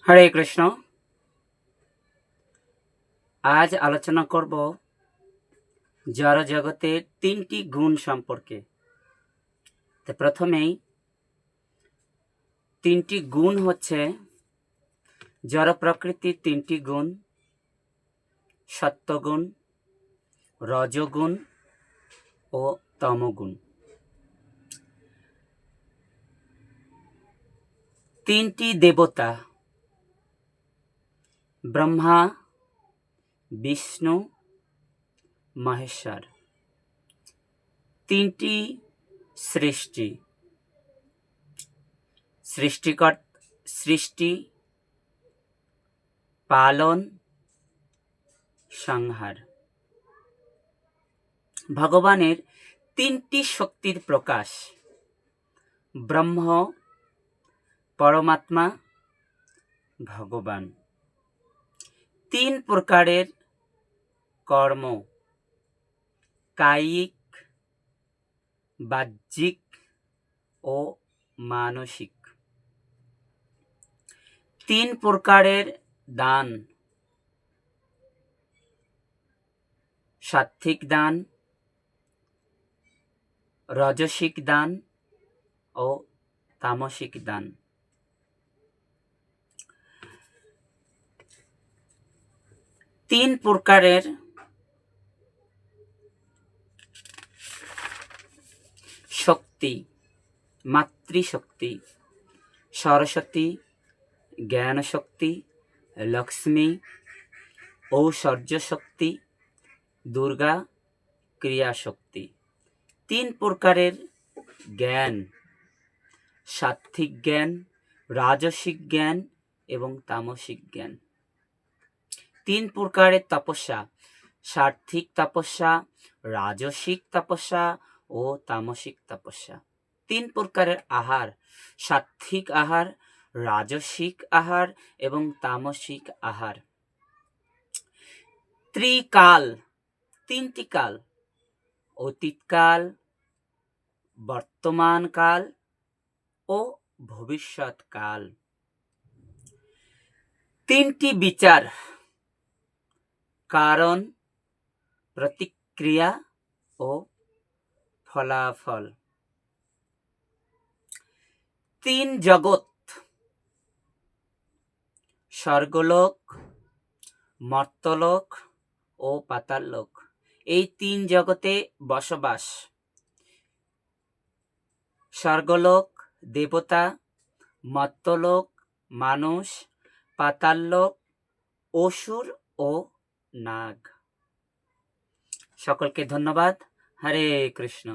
হরে কৃষ্ণ। আজ আলোচনা করব জড় জগতের তিনটি গুণ সম্পর্কে। তো প্রথমেই তিনটি গুণ হচ্ছে জড় প্রকৃতির তিনটি গুণ: সত্যগুণ, রজগুণ ও তমগুণ। তিনটি দেবতা ব্রহ্মা, বিষ্ণু, মহেশ্বর, তিনটি সৃষ্টি, সৃষ্টি, পালন, সংহার। ভগবানের তিনটি শক্তির প্রকাশ: ব্রহ্ম, পরমাত্মা, ভগবান। তিন প্রকারের কর্ম: কায়িক, বাহ্যিক ও মানসিক। তিন প্রকারের দান: সাত্ত্বিক দান, রাজসিক দান ও তামসিক দান। তিন প্রকারের শক্তি: মাতৃশক্তি, সরস্বতী জ্ঞান শক্তি, লক্ষ্মী ঐশ্বর্য শক্তি, দুর্গা ক্রিয়া শক্তি। তিন প্রকারের জ্ঞান: সাত্ত্বিক জ্ঞান, রাজসিক জ্ঞান এবং তামসিক জ্ঞান। তিন প্রকারের তপস্যা: সাত্ত্বিক তপস্যা, রাজসিক তপস্যা ও তামসিক তপস্যা। তিন প্রকারের আহার: সাত্ত্বিক আহার, রাজসিক আহার এবং তামসিক আহার। ত্রিকাল: তিনটি কাল: অতীতকাল, বর্তমান কাল ও ভবিষ্যৎ কাল। তিনটি বিচার: কারণ, প্রতিক্রিয়া ও ফলাফল। তিন জগৎ: স্বর্গলোক, মর্ত্যলোক ও পাতাললোক। এই তিন জগতে বসবাস: স্বর্গলোক দেবতা, মর্ত্যলোক মানুষ, পাতাললোক অসুর ও নাগ। সকলকে ধন্যবাদ। হরে কৃষ্ণ।